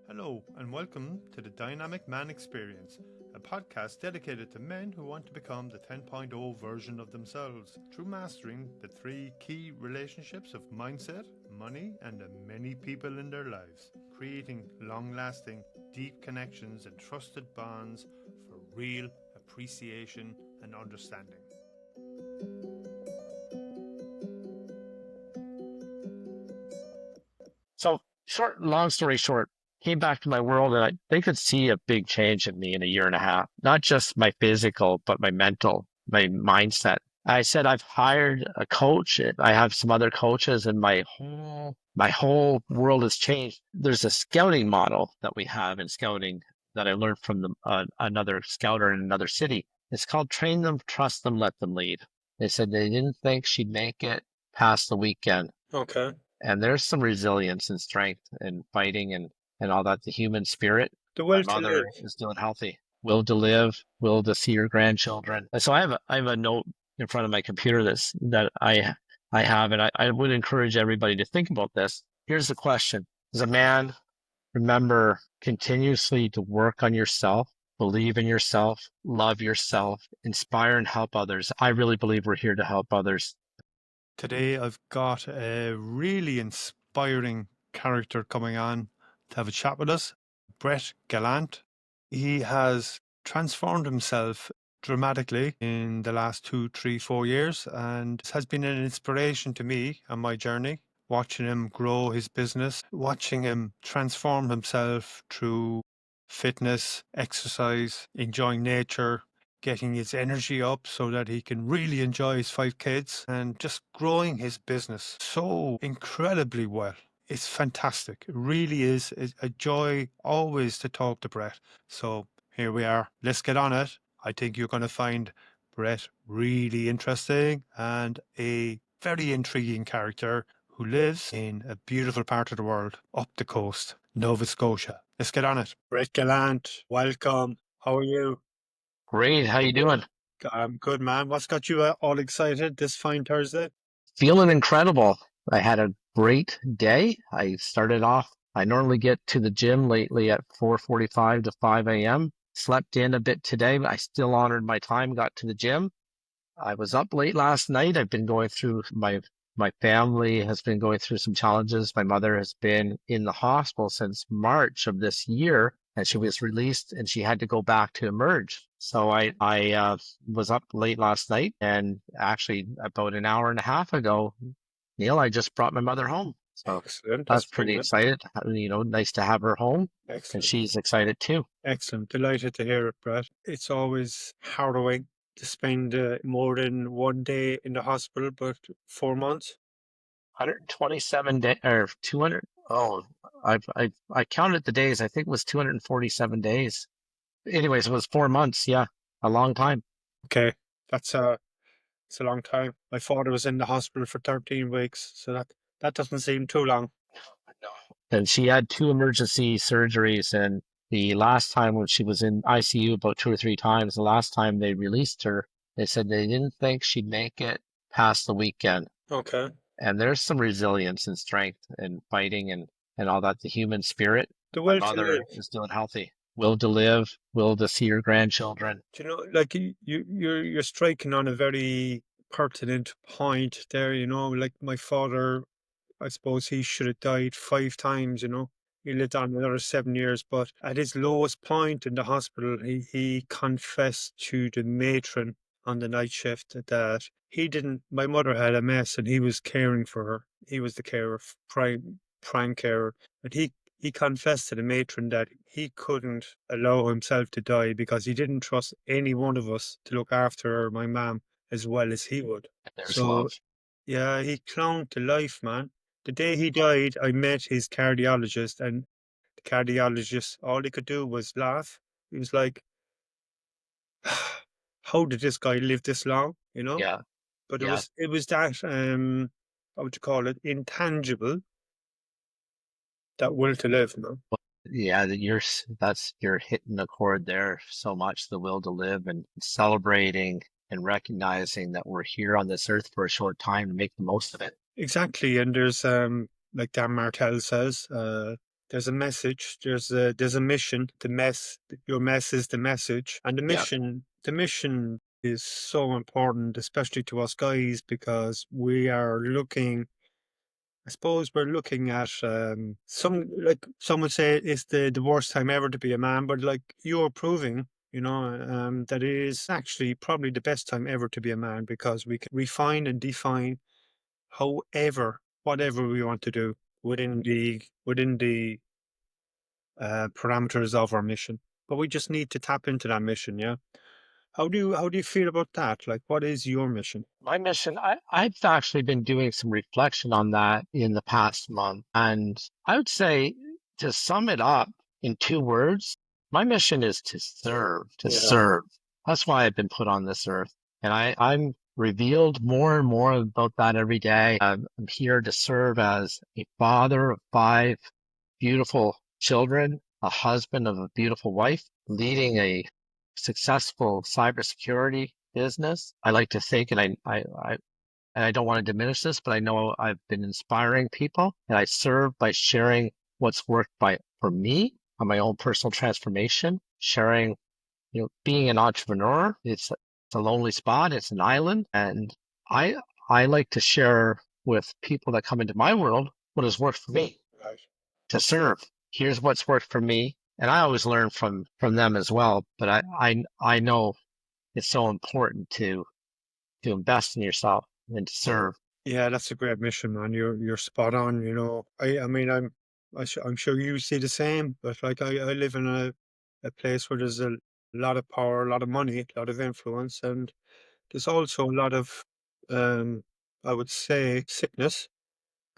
Hello, and welcome to the Dynamic Man Experience, a podcast dedicated to men who want to become the 10.0 version of themselves through mastering the three key relationships of mindset, money, and the many people in their lives, creating long lasting, deep connections and trusted bonds for real appreciation and understanding. So long story short, came back to my world and they could see a big change in me in a year and a half, not just my physical, but my mental, my mindset. I said, I've hired a coach. I have some other coaches and my whole world has changed. There's a scouting model that we have in scouting that I learned from another scouter in another city. It's called train them, trust them, let them lead. They said they didn't think she'd make it past the weekend. Okay. And there's some resilience and strength and fighting and all that. The human spirit. The My will to mother live. is doing healthy. Will to live, will to see her grandchildren. And so I have a note in front of my computer that I have, and I would encourage everybody to think about this. Here's the question. As a man, remember continuously to work on yourself, believe in yourself, love yourself, inspire and help others. I really believe we're here to help others. Today, I've got a really inspiring character coming on to have a chat with us, Brett Gallant. He has transformed himself dramatically in the last 2, 3, 4 years and has been an inspiration to me on my journey. Watching him grow his business, watching him transform himself through fitness, exercise, enjoying nature, getting his energy up so that he can really enjoy his 5 kids and just growing his business so incredibly well. It's fantastic. It really is a joy always to talk to Brett. So here we are. Let's get on it. I think you're going to find Brett really interesting and a very intriguing character who lives in a beautiful part of the world up the coast, Nova Scotia. Let's get on it. Brett Gallant, welcome. How are you? Great. How you doing? I'm good, man. What's got you all excited this fine Thursday? Feeling incredible. I had a great day. I normally get to the gym lately at 4:45 to 5 a.m. Slept in a bit today, but I still honored my time, got to the gym. I was up late last night. I've been going through my family has been going through some challenges. My mother has been in the hospital since March of this year, and she was released and she had to go back to emerge. So I was up late last night, and actually about an hour and a half ago, Neil, I just brought my mother home. So Excellent. I That's was pretty brilliant. excited. Nice to have her home, and Excellent. she's excited too. Excellent. Delighted to hear it, Brett. It's always harrowing to spend more than one day in the hospital, but 4 months. 127 day or 200. Oh, I counted the days. I think it was 247 days. Anyways, it was 4 months. Yeah, a long time. Okay, that's it's a long time. My father was in the hospital for 13 weeks, so that doesn't seem too long. And she had two emergency surgeries. And the last time when she was in ICU about two or three times, the last time they released her, they said they didn't think she'd make it past the weekend. Okay. And there's some resilience and strength and fighting and all that. The human spirit. The My will to mother live. is doing healthy. Will to live, will to see her grandchildren. Do you know, like you're striking on a very pertinent point there. You know, like my father, I suppose he should have died 5 times. You know, he lived on another 7 years, but at his lowest point in the hospital, he confessed to the matron on the night shift that he didn't. My mother had MS, and he was caring for her. He was the carer, prime carer, and he confessed to the matron that he couldn't allow himself to die because he didn't trust any one of us to look after her, my mum, as well as he would. There's So, love. yeah, he clung to life, man. The day he died, I met his cardiologist, and the cardiologist, all he could do was laugh. He was like, how did this guy live this long? You know? Yeah, But yeah. it was that, how would you call it, intangible, that will to live, you know? Yeah, you're hitting the chord there so much, the will to live and celebrating and recognizing that we're here on this earth for a short time to make the most of it. Exactly. And there's like Dan Martell says, there's a message, there's a mission. The mess, your mess is the message, and Yeah. the mission is so important, especially to us guys, because we are looking. I suppose we're looking at some, like some would say it's the worst time ever to be a man, but like you're proving, that it is actually probably the best time ever to be a man because we can refine and define however whatever we want to do within the parameters of our mission. But we just need to tap into that mission, yeah. How do you feel about that? Like, what is your mission? My mission, I've actually been doing some reflection on that in the past month. And I would say to sum it up in 2 words, my mission is to serve, to Yeah, serve. That's why I've been put on this earth. And I'm revealed more and more about that every day. I'm here to serve as a father of 5 beautiful children, a husband of a beautiful wife, leading a successful cybersecurity business. I like to think, and I don't want to diminish this, but I know I've been inspiring people, and I serve by sharing what's worked for me on my own personal transformation, sharing, being an entrepreneur. It's a lonely spot. It's an island, and I I like to share with people that come into my world what has worked for me right. to serve. Here's what's worked for me, and I always learn from them as well. But I know it's so important to invest in yourself and to serve. Yeah, that's a great mission, man. You're spot on. I mean, I'm sure you see the same, but like I live in a place where there's a lot of power, a lot of money, a lot of influence, and there's also a lot of, um, I would say, sickness.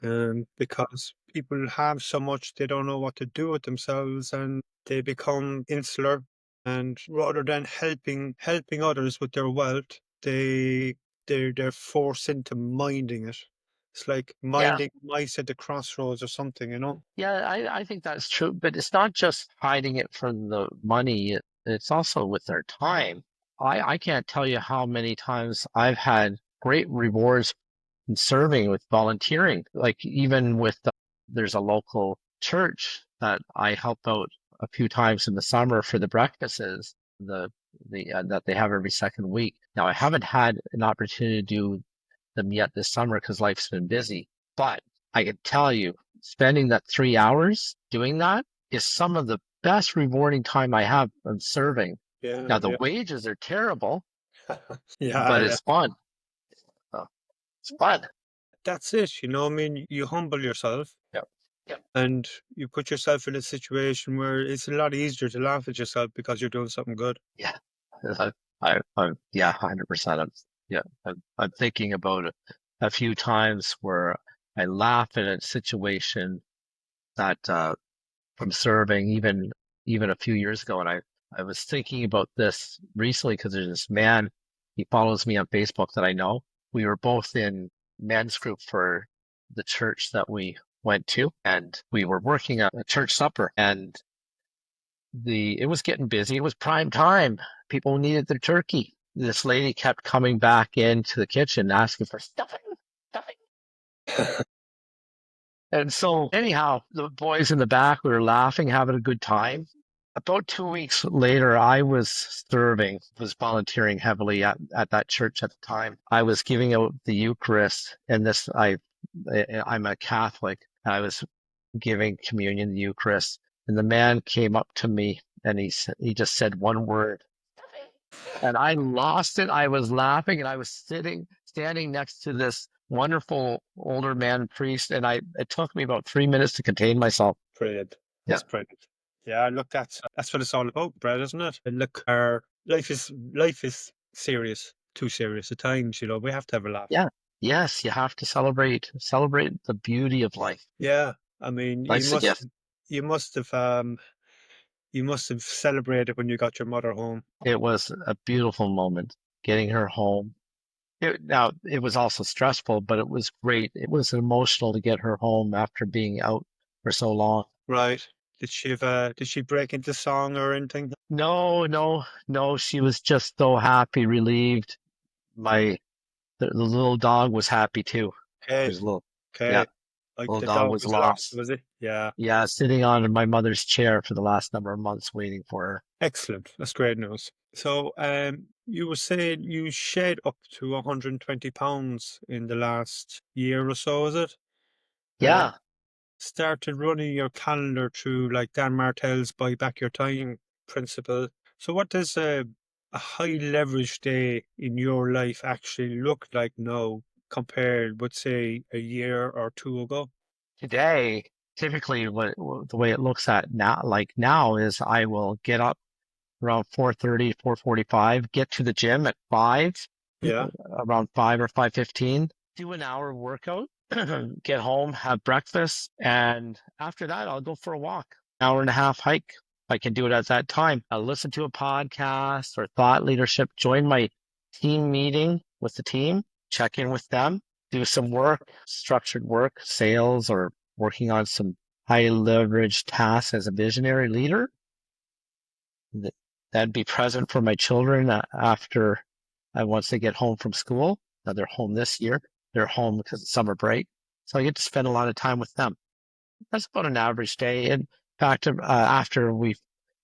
Because people have so much they don't know what to do with themselves, and they become insular. And rather than helping others with their wealth, they're forced into minding it. It's like Yeah, minding mice at the crossroads or something. yeah, I think that's true. But it's not just hiding it from the money. It's also with their time. I can't tell you how many times I've had great rewards in serving with volunteering. Like even with there's a local church that I help out a few times in the summer for the breakfasts, the that they have every second week. Now I haven't had an opportunity to do them yet this summer because life's been busy, but I can tell you, spending that 3 hours doing that is some of the best rewarding time I have of serving. Yeah, Now the yeah. wages are terrible, Yeah, but yeah. it's fun. Uh, It's fun. That's it. I mean, you humble yourself Yep. Yep. and you put yourself in a situation where it's a lot easier to laugh at yourself because you're doing something good. Yeah. Yeah, 100%. I'm thinking about a few times where I laugh at a situation that from serving even a few years ago, and I was thinking about this recently because there's this man, he follows me on Facebook that I know. We were both in men's group for the church that we went to, and we were working at a church supper, and the it was getting busy. It was prime time. People needed their turkey. This lady kept coming back into the kitchen asking for stuffing, stuffing. And so, anyhow, the boys in the back, we were laughing, having a good time. About 2 weeks later, I was serving, was volunteering heavily at that church at the time. I was giving out the Eucharist, and I'm a Catholic. I was giving communion, the Eucharist, and the man came up to me and he just said one word, and I lost it. I was laughing, and I was standing next to this wonderful older man priest, and it took me about 3 minutes to contain myself. Brilliant. Yeah, That's brilliant. Yeah, look, that's what it's all about, Brad, isn't it? And look, our life is serious, too serious at times. We have to have a laugh. yeah, yes. You have to celebrate the beauty of life. Yeah, I mean, you Life's a must gift. you must have you must have celebrated when you got your mother home. It was a beautiful moment getting her home. Now, it was also stressful, but it was great. It was emotional to get her home after being out for so long. Right? Did she break into song or anything? No, no, no. She was just so happy, relieved. My the little dog was happy too. Okay, There's a little, yeah, okay. Like Little the dog dog was was lost, lost. was it? Yeah. Yeah, sitting on my mother's chair for the last number of months waiting for her. Excellent. That's great news. So, you were saying you shed up to 120 pounds in the last year or so, is it? Uh, Yeah. Started running your calendar through like Dan Martell's buy back your time principle. So, what does a high leverage day in your life actually look like now compared with, say, a year or two ago? Today, typically the way it looks at now, like now is I will get up around 4:30, 4:45, get to the gym at 5, Yeah. around 5 or 5:15, do an hour workout, get home, have breakfast, and after that I'll go for a walk, hour and a half hike. I can do it at that time. I'll listen to a podcast or thought leadership, join my team meeting with the team, check in with them, do some work, structured work, sales, or working on some high leverage tasks as a visionary leader th- that'd be present for my children after once they get home from school. Now they're home this year. They're home because of summer break. So I get to spend a lot of time with them. That's about an average day. In fact, after we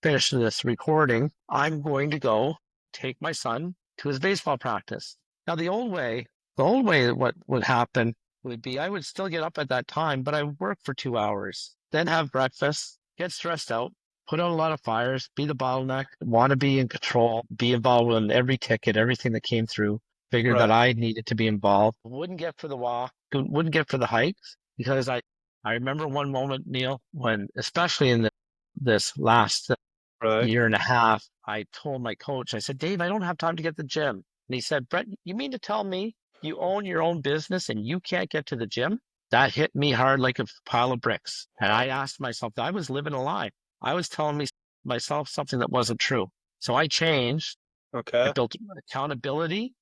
finish this recording, I'm going to go take my son to his baseball practice. Now, the old way, what would happen would be I would still get up at that time, but I would work for 2 hours, then have breakfast, get stressed out, put out a lot of fires, be the bottleneck, want to be in control, be involved in every ticket, everything that came through. Figured that Right. I needed to be involved. Wouldn't get for the walk, wouldn't get for the hikes because I remember one moment, Neil, when, especially in this last Right. year and a half, I told my coach, I said, Dave, I don't have time to get to the gym. And he said, Brett, you mean to tell me you own your own business and you can't get to the gym? That hit me hard like a pile of bricks. And I asked myself, I was living a lie. I was telling myself something that wasn't true. So I changed. I Okay. built accountability.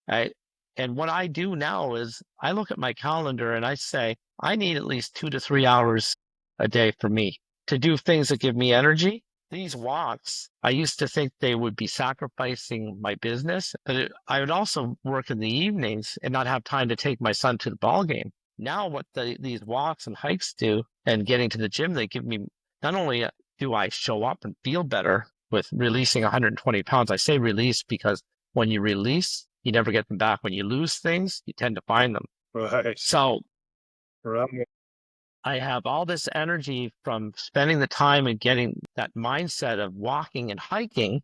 I, and what I do now is I look at my calendar and I say, I need at least 2 to 3 hours a day for me to do things that give me energy. These walks, I used to think they would be sacrificing my business, but I would also work in the evenings and not have time to take my son to the ball game. Now, what these walks and hikes do and getting to the gym, they give me not only do I show up and feel better with releasing 120 pounds, I say release because when you release, you never get them back. When you lose things, you tend to find them. Right. So Right. I have all this energy from spending the time and getting that mindset of walking and hiking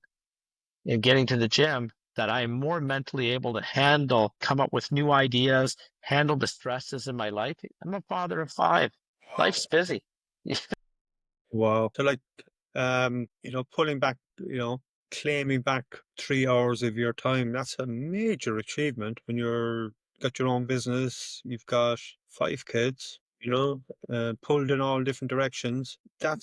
and getting to the gym that I'm more mentally able to handle, come up with new ideas, handle the stresses in my life. I'm a father of 5. Life's busy. Wow. So like, pulling back, claiming back 3 hours of your time, that's a major achievement when you're got your own business, you've got 5 kids, pulled in all different directions. That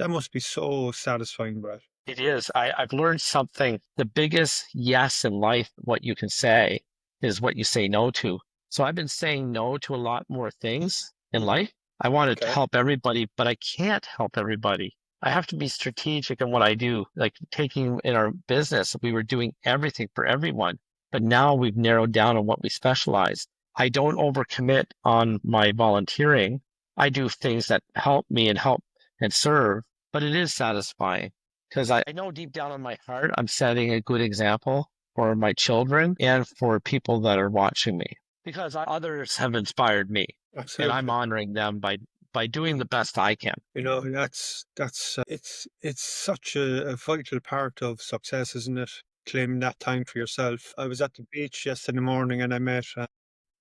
must be so satisfying, Brett. It is. I've learned something. The biggest yes in life, what you can say, is what you say no to. So I've been saying no to a lot more things in life. I want to Okay. help everybody, but I can't help everybody. I have to be strategic in what I do. Like taking in our business, we were doing everything for everyone, but now we've narrowed down on what we specialize. I don't overcommit on my volunteering. I do things that help me and help and serve, but it is satisfying because I know deep down in my heart, I'm setting a good example for my children and for people that are watching me because others have inspired me and I'm Absolutely. honoring them by doing the best I can. That's it's such a vital part of success, isn't it? Claiming that time for yourself. I was at the beach yesterday morning and I met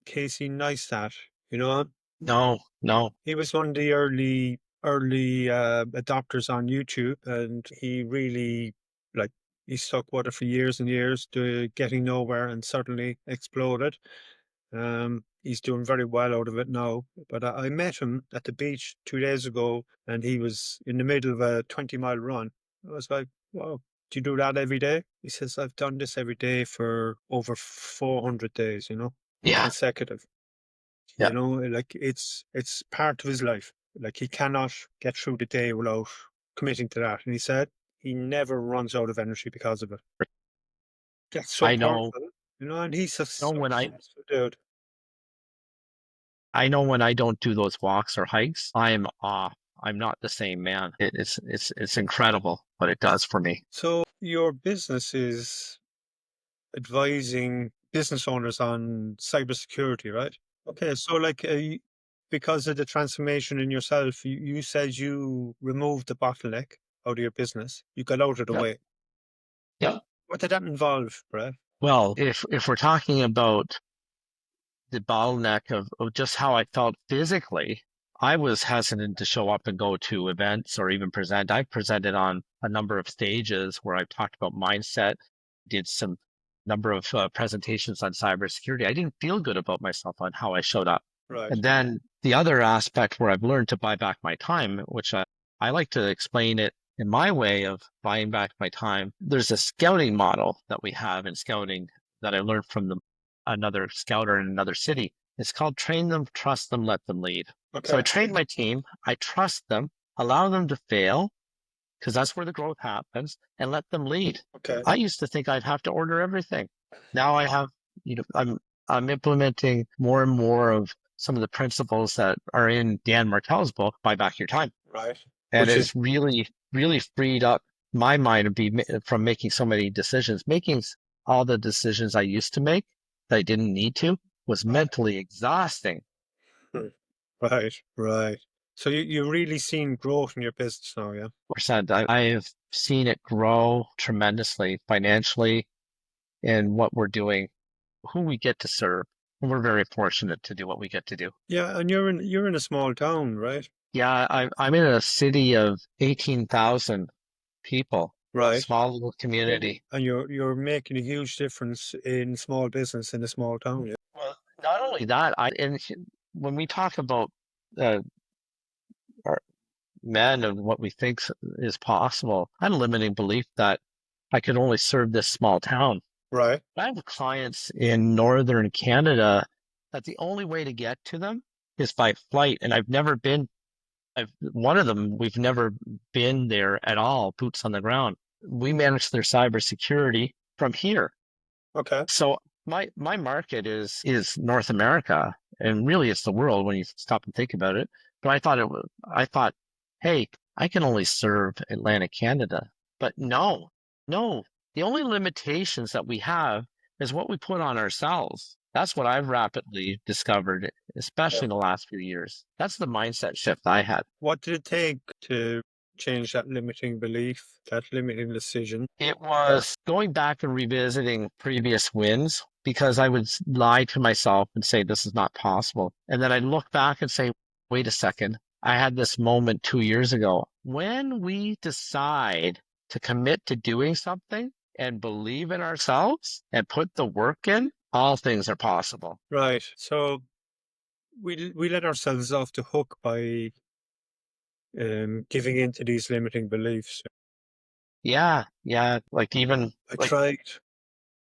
Casey Neistat. You know him? No, no. He was one of the early adopters on YouTube, and he really like he stuck with it for years and years, to getting nowhere, and suddenly exploded. He's doing very well out of it now. But I met him at the beach 2 days ago, and he was in the middle of a 20-mile run. I was like, "Wow, do you do that every day?" He says, "I've done this every day for over 400 days, Yeah, consecutive." yeah. Like it's part of his life. Like he cannot get through the day without committing to that. And he said he never runs out of energy because of it. That's so I know. powerful, and he's a Know when I successful dude. I know when I don't do those walks or hikes, I am off. I'm not the same man. It's incredible what it does for me. So your business is advising business owners on cybersecurity, right? Okay, so like because of the transformation in yourself, you said you removed the bottleneck out of your business. You got out of the Yep. way. Yep. What did that involve, Brad? Well, if we're talking about the bottleneck of just how I felt physically, I was hesitant to show up and go to events or even present. I've presented on a number of stages where I've talked about mindset, did some number of presentations on cybersecurity. I didn't feel good about myself on how I showed up. Right. And then the other aspect where I've learned to buy back my time, which I like to explain it in my way of buying back my time. There's a scouting model that we have in scouting that I learned from another scouter in another city. It's called train them, trust them, let them lead. So I Okay. train my team, I trust them, allow them to fail, because that's where the growth happens, and let them lead. Okay. I used to think I'd have to order everything. Now I have, I'm implementing more and more of some of the principles that are in Dan Martell's book, Buy Back Your Time. Right. And Which is it's really, really freed up my mind to from making so many decisions. Making all the decisions I used to make that I didn't need to was mentally exhausting. hmm, right, right. So you're really seeing growth in your business now, yeah? Percent. I've seen it grow tremendously financially in what we're doing, who we get to serve. And we're very fortunate to do what we get to do. Yeah, and you're in a small town, right? Yeah, I'm in a city of 18,000 people, Right. small little community. And you're making a huge difference in small business in a small town, yeah? Well, not only that, when we talk about uh, our men and what we think is possible, I had a limiting belief that I could only serve this small town. Right. I have clients in northern Canada that the only way to get to them is by flight, and I've never been. One of them, we've never been there at all, boots on the ground. We manage their cybersecurity from here. Okay. So my market is North America, and really it's the world when you stop and think about it. But I thought, hey, I can only serve Atlantic Canada. But no, no. The only limitations that we have is what we put on ourselves. That's what I've rapidly discovered, Yeah. especially in the last few years. That's the mindset shift I had. What did it take to change that limiting belief, that limiting decision? It was going back and revisiting previous wins because I would lie to myself and say, this is not possible. And then I'd look back and say, wait a second. I had this moment 2 years ago. When we decide to commit to doing something and believe in ourselves and put the work in, all things are possible. Right. So we let ourselves off the hook by giving into these limiting beliefs. Yeah, yeah. Like even I like tried.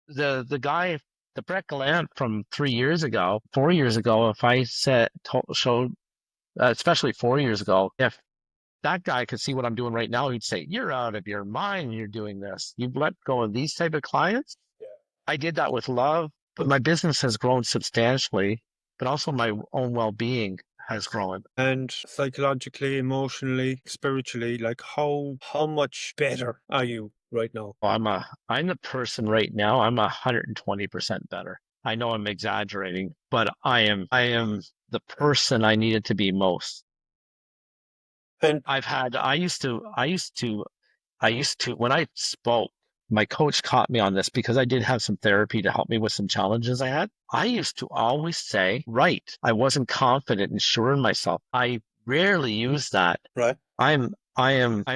the guy, the Brett Gallant from 3 years ago, 4 years ago, if I showed especially 4 years ago, if that guy could see what I'm doing right now, he'd say, "You're out of your mind. You're doing this. You've let go of these type of clients." Yeah. I did that with love, but my business has grown substantially, but also my own well-being has grown. And psychologically, emotionally, spiritually, like how much better are you right now? I'm the person right now. I'm 120% better. I know I'm exaggerating, but I am the person I needed to be most. And I used to, when I spoke, my coach caught me on this because I did have some therapy to help me with some challenges I had. I used to always say, right. I wasn't confident and sure in myself. I rarely use that. right. I'm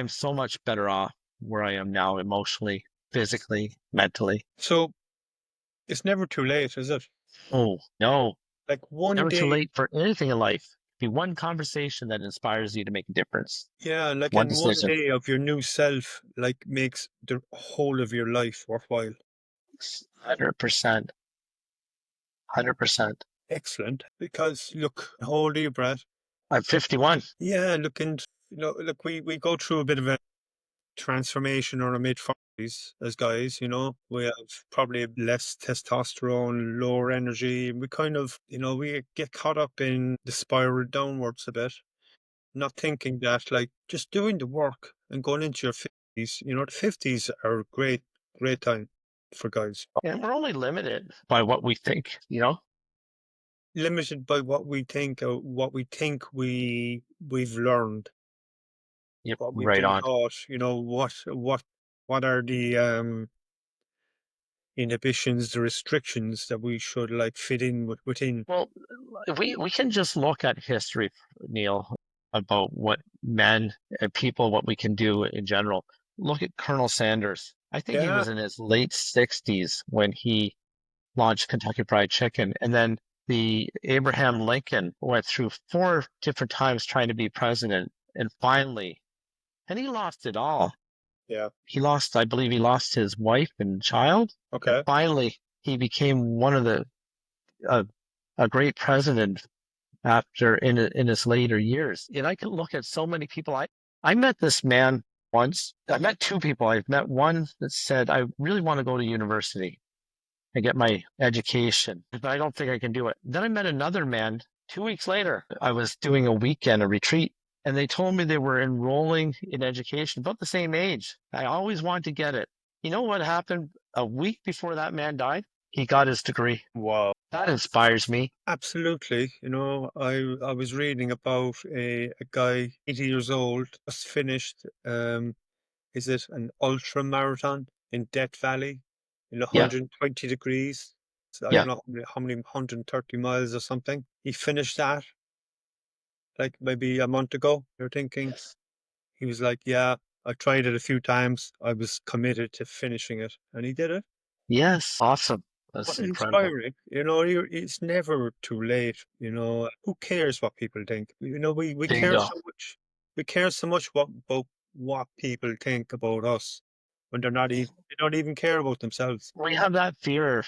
so much better off where I am now emotionally, physically, mentally. So it's never too late, is it? Oh, no, Like one never too day, late for anything in life. Be one conversation that inspires you to make a difference. yeah, like One in one decision. day of your new self, like makes the whole of your life worthwhile. 100%. 100%. Excellent. Because look, how old are you, Brad? I'm 51. Yeah, look, and look, we go through a bit of a transformation or a mid as guys, we have probably less testosterone, lower energy. We kind of, we get caught up in the spiral downwards a bit, not thinking that like just doing the work and going into your 50s, the 50s are a great, great time for guys. And we're only limited by what we think. Limited by what we think, what we think we've learned, Yep, what we've right been on. taught, what are the inhibitions, the restrictions that we should like fit in within. Well, we can just look at history, Neil, about what men and people, what we can do in general. Look at Colonel Sanders. I think he Yeah, was in his late 60s when he launched Kentucky Fried Chicken. And then the Abraham Lincoln went through four different times trying to be president. And finally, and he lost it all. yeah. I believe he lost his wife and child. And Okay. finally, he became one of uh, a great president after in his later years. And I can look at so many people. I met this man once. I met two people. I've met one that said, I really want to go to university and get my education, but I don't think I can do it. Then I met another man 2 weeks later. I was doing a retreat, and they told me they were enrolling in education about the same age. I always wanted to get it. You know what happened a week before that man died? He got his degree. Wow. That inspires me. Absolutely. I was reading about a guy, 80 years old, just finished. Is it an ultra marathon in Death Valley in Yeah, 120 degrees? So I don't yeah. know how many 130 miles or something. He finished that like maybe a month ago. You're thinking he was like, yeah, I tried it a few times. I was committed to finishing it, and he did it. Yes, awesome. What That's incredible. inspiring. It's never too late. Who cares what people think? We care Bingo. so much. We care so much about what people think about us when they don't even care about themselves. We have that fear.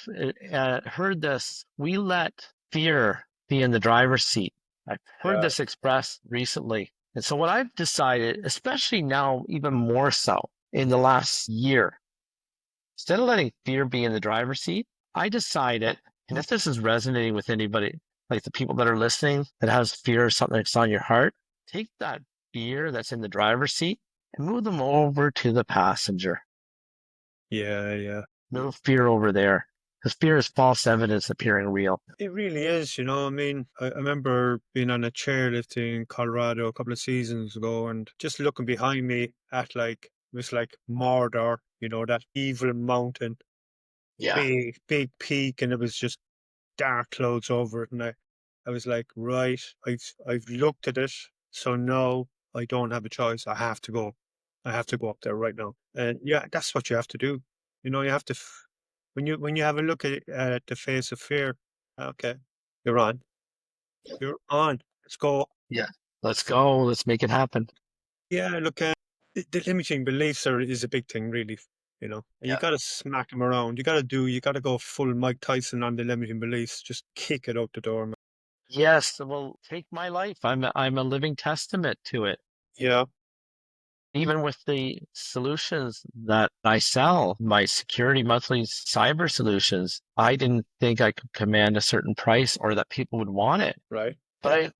Heard this. We let fear be in the driver's seat. I've heard Yeah. this expressed recently. And so, what I've decided, especially now, even more so in the last year, instead of letting fear be in the driver's seat, I decided, and if this is resonating with anybody, like the people that are listening that has fear of something that's on your heart, take that fear that's in the driver's seat and move them over to the passenger. Yeah, yeah. Move fear over there. Because fear is false evidence appearing real. It really is, I mean, I remember being on a chairlift in Colorado a couple of seasons ago and just looking behind me at like, it was like Mordor, that evil mountain, Yeah. big, big peak, and it was just dark clouds over it. And I was like, right, I've looked at it. So no, I don't have a choice. I have to go. I have to go up there right now. And yeah, that's what you have to do. You have to, when you have a look at the face of fear, okay, you're on. You're on. Let's go. Yeah. Let's go. Let's make it happen. Yeah, look, the limiting beliefs is a big thing, really. And you Yeah. got to smack them around. You got to go full Mike Tyson on the limiting beliefs. Just kick it out the door, man. Yes. Well, take my life. I'm a living testament to it. Yeah, Even with the solutions that I sell, my security monthly cyber solutions, I didn't think I could command a certain price or that people would want it. right. But I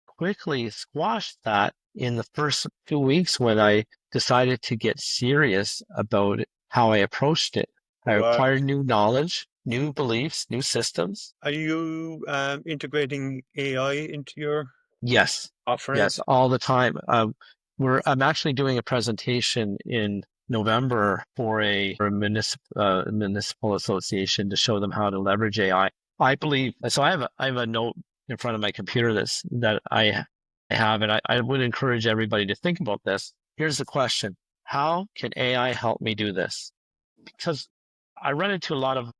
quickly squashed that in the first 2 weeks when I decided to get serious about how I approached it. I Right. acquired new knowledge, new beliefs, new systems. Are you integrating AI into your Yes, yes, offerings? all the time. I'm actually doing a presentation in November for a municipal association to show them how to leverage AI. I believe so. I have a note in front of my computer that I have, and I would encourage everybody to think about this. Here's the question: how can AI help me do this? Because I run into a lot of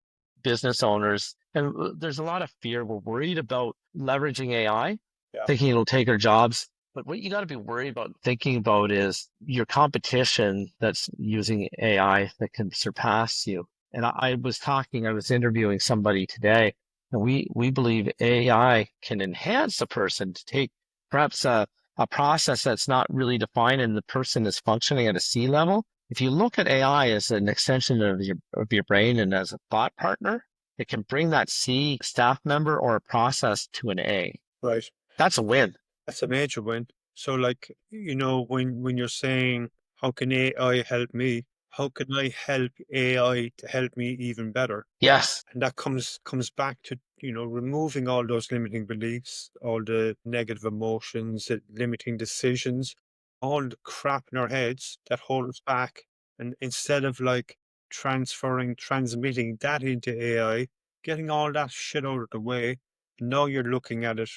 business owners, and there's a lot of fear. We're worried about leveraging AI, Yeah. thinking it'll take our jobs. But what you got to be worried about thinking about is your competition that's using AI that can surpass you. And I was interviewing somebody today, and we believe AI can enhance a person to take perhaps a process that's not really defined and the person is functioning at a C level If you look at AI as an extension of your brain and as a thought partner, it can bring that C staff member or a process to an A. Right. That's a win. That's a major win. So, like, when you're saying, how can AI help me? How can I help AI to help me even better? Yes. And that comes back to, removing all those limiting beliefs, all the negative emotions, the limiting decisions, all the crap in our heads that hold us back. And instead of like transmitting that into AI, getting all that shit out of the way, now you're looking at it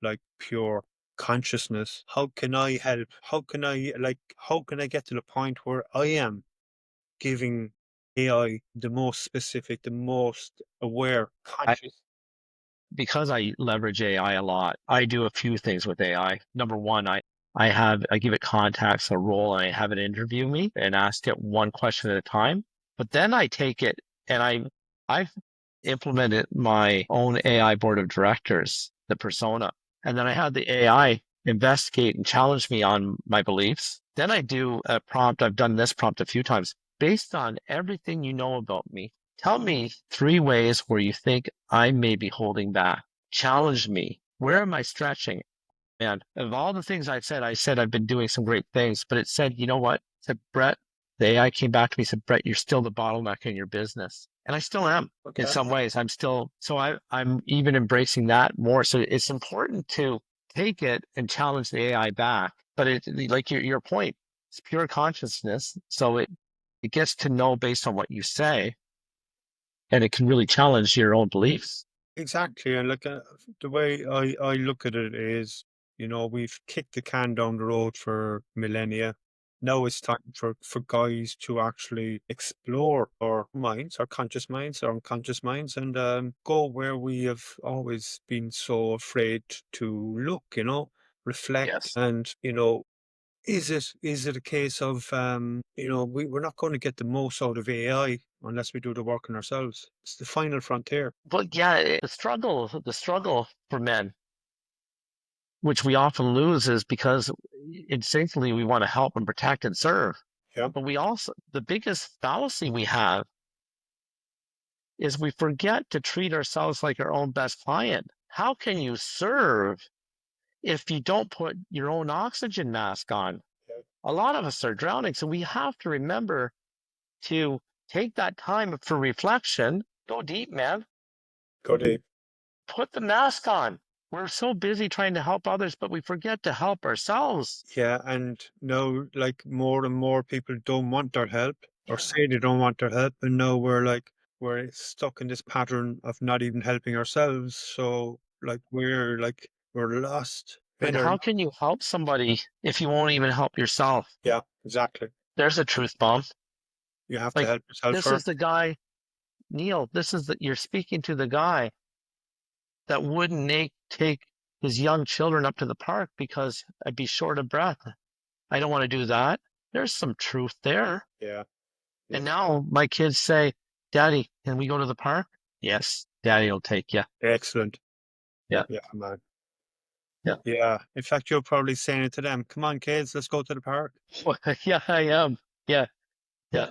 like pure consciousness. How can I help? How can I get to the point where I am giving AI the most specific, the most aware, I, conscious? because I leverage AI a lot, I do a few things with AI. Number one, I give it contacts, a role, and I have it interview me and ask it one question at a time. But then I take it and I've implemented my own AI board of directors, the persona, and then I have the AI investigate and challenge me on my beliefs. Then I do a prompt. I've done this prompt a few times based on everything you know about me. Tell me three ways where you think I may be holding back. Challenge me. Where am I stretching? Man, of all the things I said I've been doing some great things, but it said, you know what? It said, Brett, the AI came back to me and said, Brett, you're still the bottleneck in your business. And I still am in Okay. some ways. I'm still, so I'm even embracing that more. So it's important to take it and challenge the AI back. But like your point, it's pure consciousness. So it gets to know based on what you say, and it can really challenge your own beliefs. Exactly. And like the way I look at it is, we've kicked the can down the road for millennia. Now it's time for guys to actually explore our minds, our conscious minds, our unconscious minds, and go where we have always been so afraid to look, reflect. Yes. And, is it a case of, we're not going to get the most out of AI unless we do the work on ourselves? It's the final frontier. But yeah, the struggle for men, which we often lose, is because instinctively we want to help and protect and serve. Yeah. But the biggest fallacy we have is we forget to treat ourselves like our own best client. How can you serve if you don't put your own oxygen mask on? Yeah. A lot of us are drowning. So we have to remember to take that time for reflection, go deep, man, Go deep. put the mask on. We're so busy trying to help others, but we forget to help ourselves. Yeah, and now, like, more and more people don't want our help or say they don't want our help, and now we're stuck in this pattern of not even helping ourselves. So we're lost. But Men are. how can you help somebody if you won't even help yourself? Yeah, exactly. There's a truth bomb. You have to Like, help yourself this is first. the guy, Neil, you're speaking to the guy that wouldn't take his young children up to the park because I'd be short of breath. I don't want to do that. There's some truth there. Yeah, yeah. And now my kids say, Daddy, can we go to the park? Yes, Daddy will take you. Excellent. Yeah, Yeah, man. yeah. Yeah. In fact, you're probably saying it to them. Come on, kids, let's go to the park. Yeah, I am. Yeah, yeah.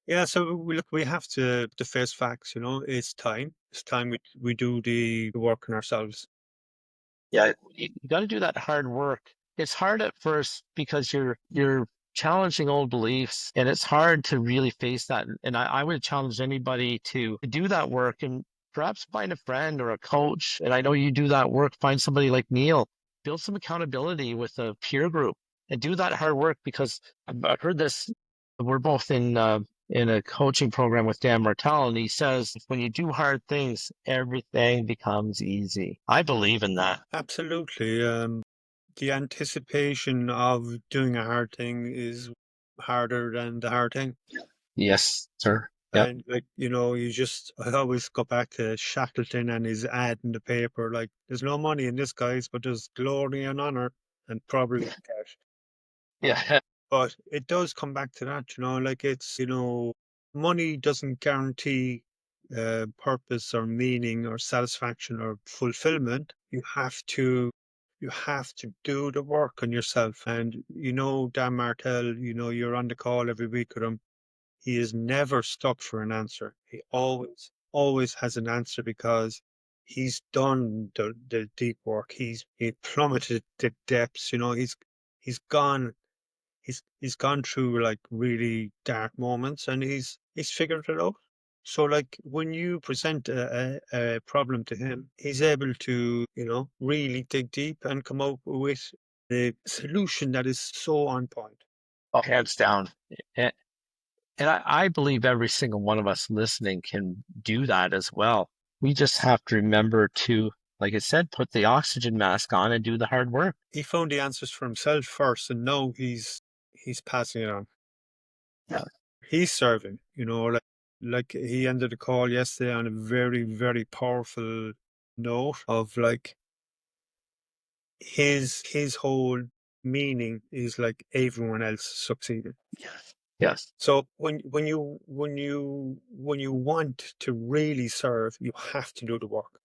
Yeah, so we have to face facts, It's time. It's time we do the work on ourselves. Yeah, you got to do that hard work. It's hard at first because you're challenging old beliefs, and it's hard to really face that. And I would challenge anybody to do that work and perhaps find a friend or a coach. And I know you do that work. Find somebody like Neil, build some accountability with a peer group, and do that hard work because I've heard this. We're both in a coaching program with Dan Martell, and he says when you do hard things, everything becomes easy. I believe in that. Absolutely. The anticipation of doing a hard thing is harder than the hard thing. Yes, sir. Yep. And like, I always go back to Shackleton and his ad in the paper, like, there's no money in this, guys, but there's glory and honor and probably cash. Yeah. But it does come back to that, like it's, money doesn't guarantee purpose or meaning or satisfaction or fulfillment. You You have to do the work on yourself. And Dan Martell, you're on the call every week with him. He is never stuck for an answer. He always has an answer because he's done the deep work. He plummeted the depths. He's gone he's gone through like really dark moments, and he's figured it out. So like when you present a problem to him, he's able to, really dig deep and come up with a solution that is so on point. Oh, hands down. And, and I believe every single one of us listening can do that as well. We just have to remember to, like I said, put the oxygen mask on and do the hard work. He found the answers for himself first, and now he's passing it on. Yeah. He's serving, like he ended the call yesterday on a very, very powerful note of like his whole meaning is like everyone else succeeding. Yes. Yes. So when you want to really serve, you have to do the work.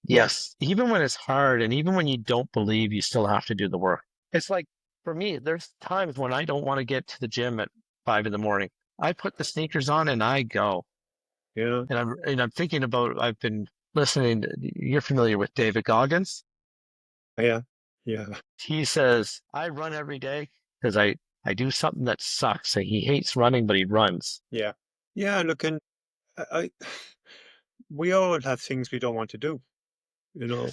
Yes. Even when it's hard and even when you don't believe, you still have to do the work. It's like for me, there's times when I don't want to get to the gym at 5 in the morning. I put the sneakers on and I go. Yeah, And I'm thinking about I've been listening. You're familiar with David Goggins. yeah, yeah, He says, I run every day because I do something that sucks. So he hates running, but he runs. yeah, yeah. Look, and I we all have things we don't want to do, you know.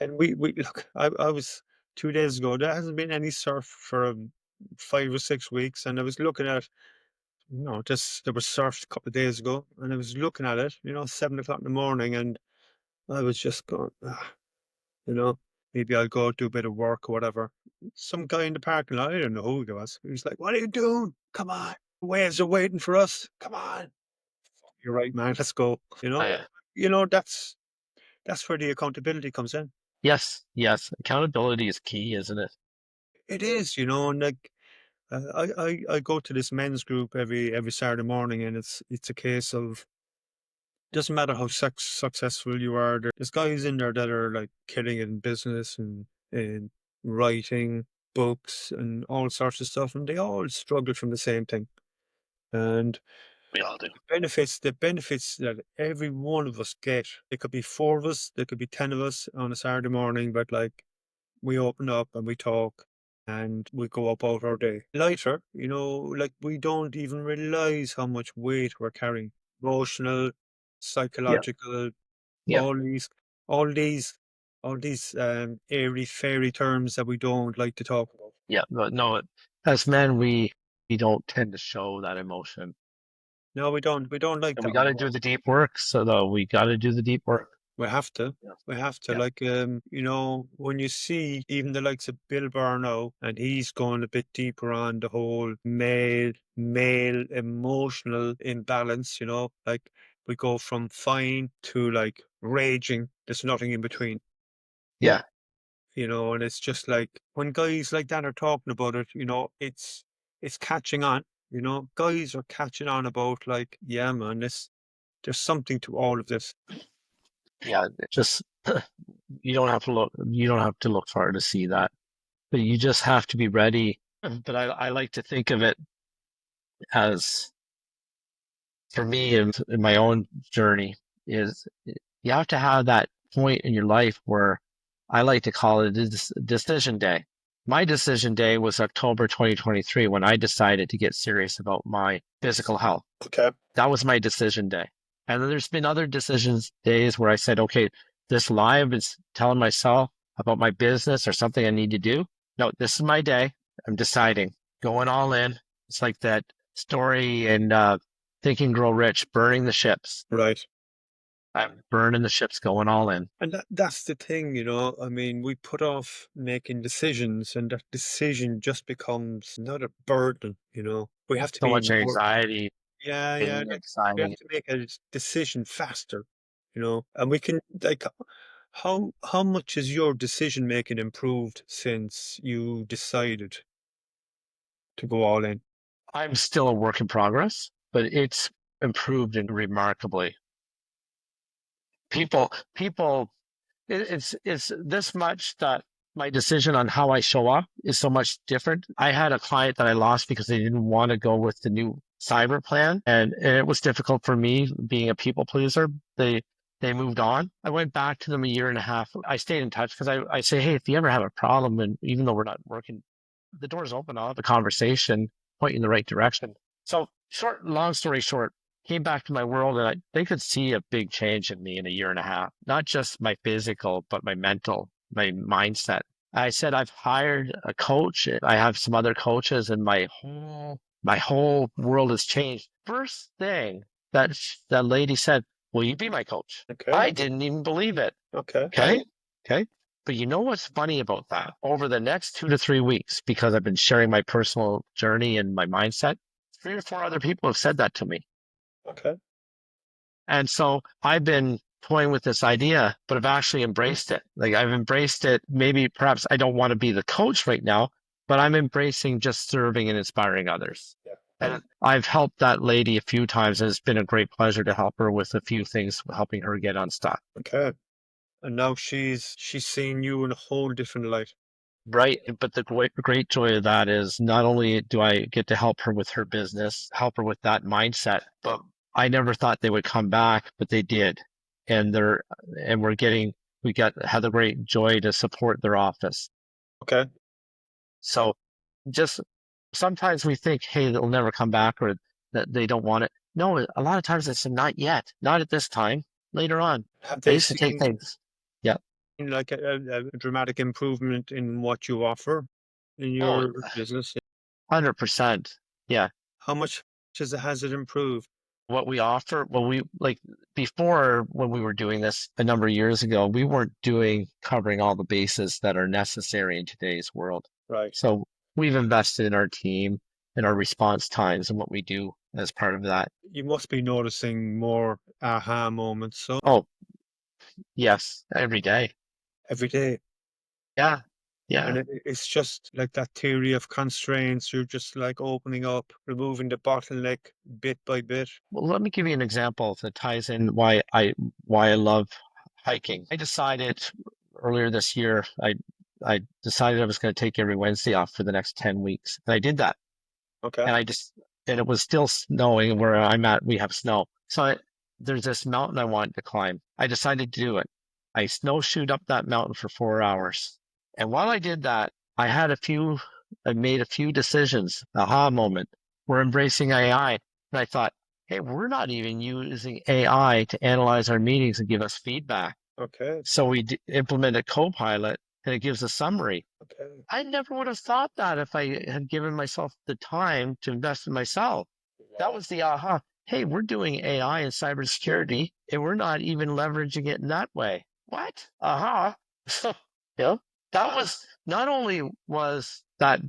And we look. I was 2 days ago. There hasn't been any surf for 5 or 6 weeks, and I was looking at, just there was surf a couple of days ago, and I was looking at it, 7 o'clock in the morning, and I was just going, you know, maybe I'll go do a bit of work or whatever. Some guy in the parking lot, I don't know who he was. He was like, "What are you doing? Come on, waves are waiting for us. Come on." You're right, man. Let's go. I, That's where the accountability comes in. yes, yes. Accountability is key, isn't it? It is, and like I go to this men's group every Saturday morning, and it's a case of doesn't matter how successful you are. There's guys in there that are like killing it in business and in writing books and all sorts of stuff, and they all struggle from the same thing. And We all do. the benefits that every one of us get. There could be four of us, there could be 10 of us on a Saturday morning, but like we open up and we talk and we go about our day lighter, like we don't even realize how much weight we're carrying. Emotional, Yeah, psychological, yeah, all these, all these, all these airy fairy terms that we don't like to talk about. yeah. But no, as men, we don't tend to show that emotion, No, we don't like and we that got one. to do the deep work. So though we got to do the deep work. We have to. Yeah, We have to. yeah, Like, when you see even the likes of Bill Burr now, and he's going a bit deeper on the whole male emotional imbalance, like we go from fine to like raging. There's nothing in between, yeah, and it's just like when guys like that are talking about it, it's catching on. Guys are catching on about like, yeah, man, there's something to all of this. yeah. Just you don't have to look. You don't have to look far to see that, but you just have to be ready. But I like to think of it as for me in my own journey is you have to have that point in your life where I like to call it a decision day. My decision day was October 2023 when I decided to get serious about my physical health. Okay. That was my decision day. And then there's been other decisions days where I said, okay, this lie I've been telling myself about my business or something I need to do. No, this is my day. I'm deciding, going all in. It's like that story in Think and Grow Rich, burning the ships. Right. I'm burning the ships, going all in. And that's the thing, I mean, we put off making decisions, and that decision just becomes not a burden, We have to So be much more, anxiety yeah, yeah, and like we have anxiety. to make a decision faster, and we can like how much has your decision making improved since you decided to go all in? I'm still a work in progress, but it's improved and remarkably. People, it's this much that my decision on how I show up is so much different. I had a client that I lost because they didn't want to go with the new cyber plan, and it was difficult for me being a people pleaser. They moved on. I went back to them a year and a half. I stayed in touch because I say, hey, if you ever have a problem, and even though we're not working, the door's open. I'll have a conversation, point you in the right direction. So long story short, came back to my world, and they could see a big change in me in a year and a half, not just my physical, but my mental, my mindset. I said, I've hired a coach. I have some other coaches, and my whole world has changed. First thing that lady said, will you be my coach? Okay. I didn't even believe it. Okay. Okay. Okay. But you know what's funny about that? Over the next 2 to 3 weeks, because I've been sharing my personal journey and my mindset, 3 or 4 other people have said that to me. Okay. And so I've been toying with this idea, but I've actually embraced it. Like I've embraced it. Maybe perhaps I don't want to be the coach right now, but I'm embracing just serving and inspiring others. Yeah. And I've helped that lady a few times, and it's been a great pleasure to help her with a few things, helping her get unstuck. Okay. And now she's seeing you in a whole different light. Right. But the great joy of that is not only do I get to help her with her business, help her with that mindset, but I never thought they would come back, but they did. And and we had the great joy to support their office. Okay. So just sometimes we think, hey, they'll never come back or that they don't want it. No, a lot of times it's not yet, not at this time, later on. Have I they used to take seen things. Yeah. like a dramatic improvement in what you offer in Oh, your business? 100%. Yeah. How much has it improved? What we offer, well, we like before when we were doing this a number of years ago, we weren't covering all the bases that are necessary in today's world. Right. So we've invested in our team and our response times and what we do as part of that. You must be noticing more aha moments. So Oh, yes, every day. every day. Yeah. And Yeah. it's just like that theory of constraints. You're just like opening up, removing the bottleneck bit by bit. Well, let me give you an example that ties in why I love hiking. I decided earlier this year, I decided I was going to take every Wednesday off for the next 10 weeks. And I did that. Okay. And and it was still snowing where I'm at. We have snow. There's this mountain I wanted to climb. I decided to do it. I snowshoed up that mountain for 4 hours. And while I did that, I made a few decisions, aha moment. We're embracing AI. And I thought, hey, we're not even using AI to analyze our meetings and give us feedback. Okay. So we implemented Copilot and it gives a summary. Okay. I never would have thought that if I had given myself the time to invest in myself. That Wow. was the aha. Hey, we're doing AI and cybersecurity, and we're not even leveraging it in that way. What? Aha. So, you know, that was not only was that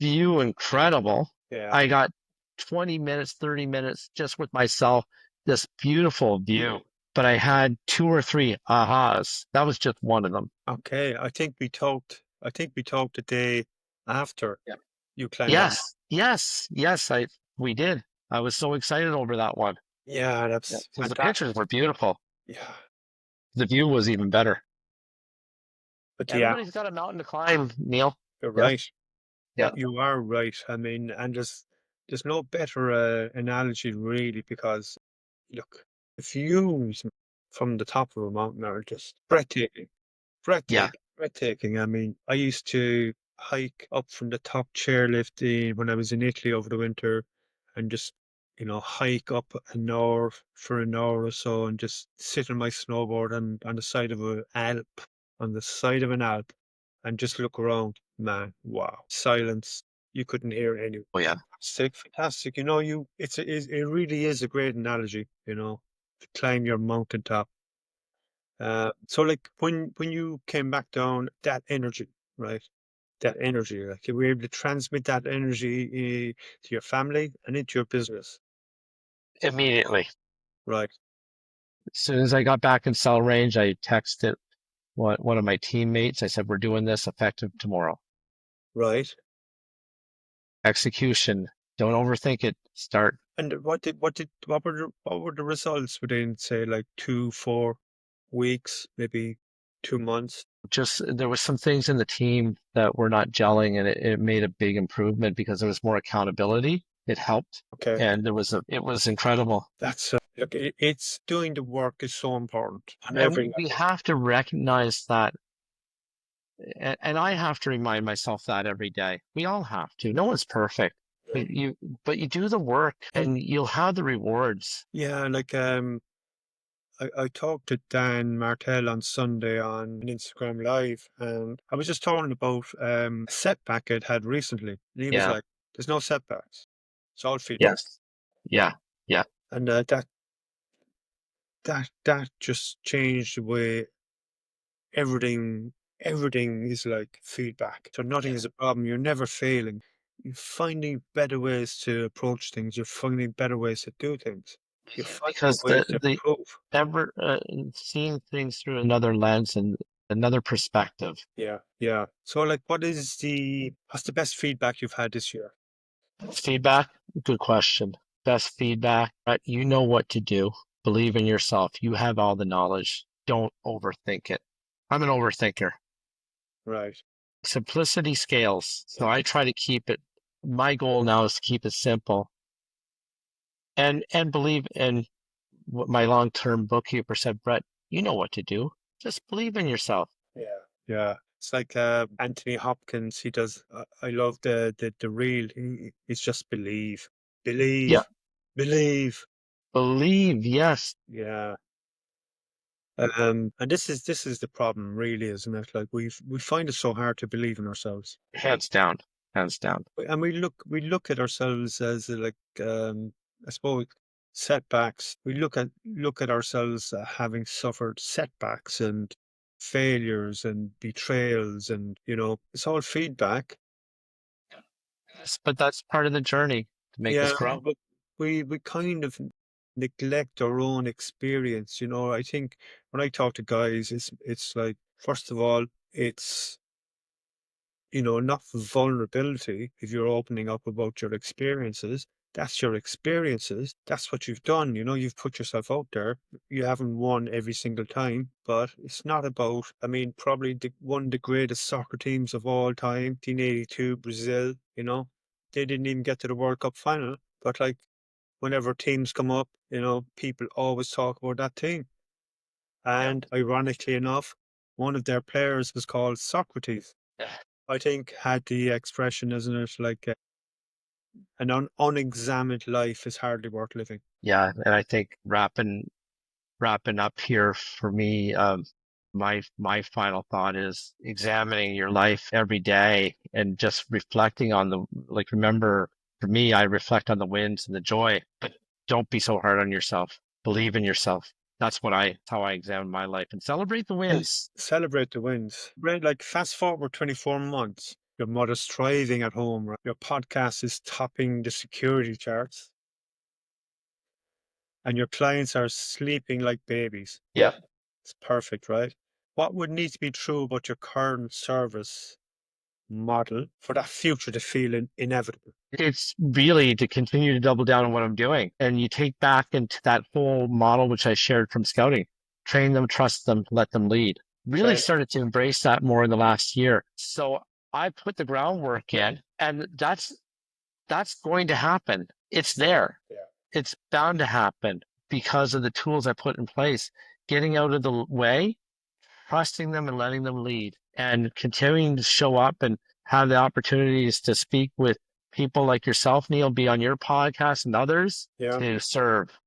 view incredible, Yeah. I got 20 minutes, 30 minutes just with myself, this beautiful view. But I had two or three ahas. That was just one of them. Okay. I think we talked the day after you climbed that. Yes, we did. I was so excited over that one. Yeah, Yeah, that's because the fantastic. pictures were beautiful. Yeah. The view was even better. But yeah, Everybody's got a mountain to climb, Neil. you're Yeah, right. yeah. You are right. I mean, and there's no better analogy really because look, the views from the top of a mountain are just breathtaking. Yeah. Breathtaking. I mean, I used to hike up from the top chairlift when I was in Italy over the winter and just, hike up an hour for an hour or so and just sit on my snowboard on the side of on the side of an Alp and just look around. Man, wow. Silence. You couldn't hear any. Oh, yeah. Fantastic, fantastic. It really is a great analogy, to climb your mountaintop. So like when you came back down, that energy, right? That energy, like you were able to transmit that energy to your family and into your business, Immediately. right? As soon as I got back in cell range, I texted one of my teammates. I said, we're doing this effective tomorrow. Right. Execution. Don't overthink it. Start. And what were the results within say like 2, 4 weeks, maybe? 2 months. Just there was some things in the team that were not gelling, and it made a big improvement because there was more accountability. It helped, Okay. and it was incredible. That's look, it's doing the work is so important on And every we level. have to recognize that, and I have to remind myself that every day. We all have to. No one's perfect, Yeah. but you do the work, And and you'll have the rewards. yeah, like I talked to Dan Martell on Sunday on Instagram Live, and I was just talking about a setback I'd had recently. And he was Yeah. like, "There's no setbacks. It's all feedback." Yes. Yeah. Yeah. And that just changed the way everything everything is like feedback. So nothing is a problem. You're never failing. You're finding better ways to approach things. You're finding better ways to do things. You're finding Because ways to the improve. ever seeing things through another lens and another perspective. Yeah, yeah. So like what's the best feedback you've had this year? Feedback, good question. Best feedback, you know what to do. Believe in yourself. You have all the knowledge. Don't overthink it. I'm an overthinker. Right. Simplicity scales. So I try to keep it. My goal now is to keep it simple and believe in what my long-term bookkeeper said, Brett, you know what to do. Just believe in yourself. Yeah. Yeah. It's like Anthony Hopkins. He does. I love the reel. It's just believe, Yeah, believe, believe. believe, yes, Yeah. And this is the problem, really, isn't it? Like we find it so hard to believe in ourselves, hands down, hands down. and we look at ourselves as like I suppose setbacks. We look at ourselves having suffered setbacks and failures and betrayals, and it's all feedback. Yes, but that's part of the journey to make us Yeah, grow. but we kind of neglect our own experience. I think when I talk to guys, it's like first of all, it's not vulnerability. If you're opening up about your experiences, that's your experiences. That's what you've done. You've put yourself out there. You haven't won every single time, but it's not about, I mean, probably one of the greatest soccer teams of all time, 1982, Brazil, they didn't even get to the World Cup final. But like, whenever teams come up, people always talk about that team. Yeah. And ironically enough, one of their players was called Socrates. Yeah. I think had the expression, isn't it? Like an unexamined life is hardly worth living. Yeah, and I think wrapping up here for me, my final thought is examining your life every day and just reflecting on the like remember for me, I reflect on the wins and the joy, but don't be so hard on yourself. Believe in yourself. How I examine my life and celebrate the And wins. celebrate the wins. Right? Like fast forward 24 months. Your mother's thriving at home, right? Your podcast is topping the security charts, and your clients are sleeping like babies. Yeah. It's perfect, right? What would need to be true about your current service model for that future to feel inevitable? It's really to continue to double down on what I'm doing. And you take back into that whole model, which I shared from scouting, train them, trust them, let them lead. Really Right. started to embrace that more in the last year. So I put the groundwork in, and that's going to happen. It's there. Yeah. It's bound to happen because of the tools I put in place. Getting out of the way, trusting them and letting them lead and continuing to show up and have the opportunities to speak with people like yourself, Neil, be on your podcast and others Yeah. to serve.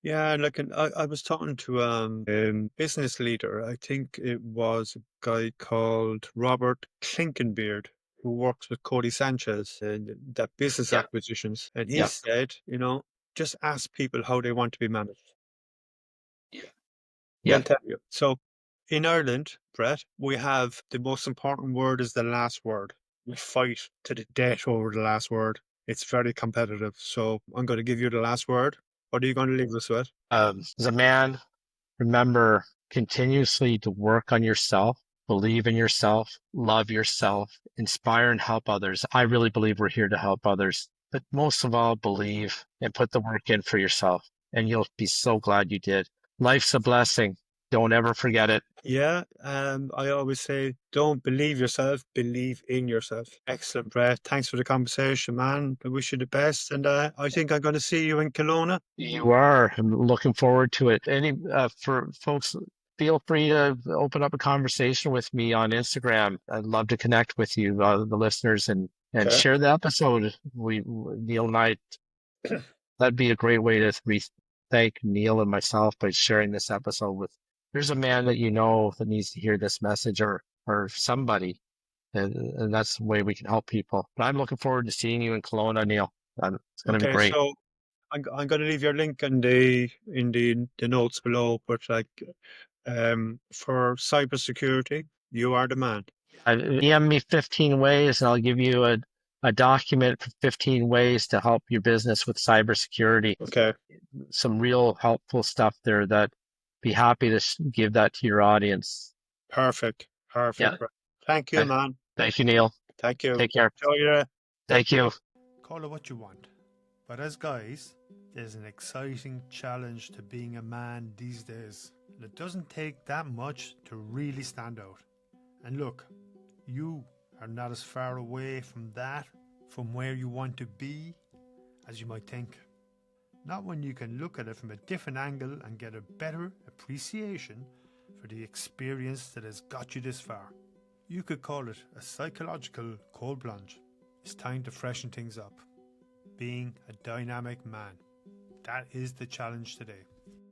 Yeah, like I was talking to business leader. I think it was a guy called Robert Klinkenbeard who works with Cody Sanchez and that business Yeah, acquisitions. And he yeah, said, just ask people how they want to be managed. yeah, yeah. They'll tell you. So in Ireland, Brett, we have the most important word is the last word. We fight to the death over the last word. It's very competitive. So I'm going to give you the last word. What are you going to leave us with? As a man, remember continuously to work on yourself, believe in yourself, love yourself, inspire and help others. I really believe we're here to help others, but most of all, believe and put the work in for yourself, and you'll be so glad you did. Life's a blessing. Don't ever forget it. Yeah, I always say, don't believe yourself, believe in yourself. Excellent, Brett. Thanks for the conversation, man. I wish you the best, and I think I'm going to see you in Kelowna. You are. I'm looking forward to it. Any for folks, feel free to open up a conversation with me on Instagram. I'd love to connect with you, the listeners, and Okay. share the episode. Neil and I, that'd be a great way to thank Neil and myself by sharing this episode with. There's a man that you know that needs to hear this message, or somebody, and that's the way we can help people. But I'm looking forward to seeing you in Kelowna, Neil. It's going to be Okay, great. so I'm going to leave your link in the notes below, but like for cybersecurity, you are the man. DM me 15 ways, and I'll give you a document for 15 ways to help your business with cybersecurity. Okay, Some real helpful stuff there that be happy to give that to your audience. perfect, Yeah. perfect. Thank you, man. Thank you, Neil. Thank you. Take care. Enjoy your Thank you. call it what you want. But as guys, there's an exciting challenge to being a man these days. And it doesn't take that much to really stand out. And look, you are not as far away from where you want to be, as you might think. Not when you can look at it from a different angle and get a better appreciation for the experience that has got you this far. You could call it a psychological cold plunge. It's time to freshen things up. Being a dynamic man. That is the challenge today.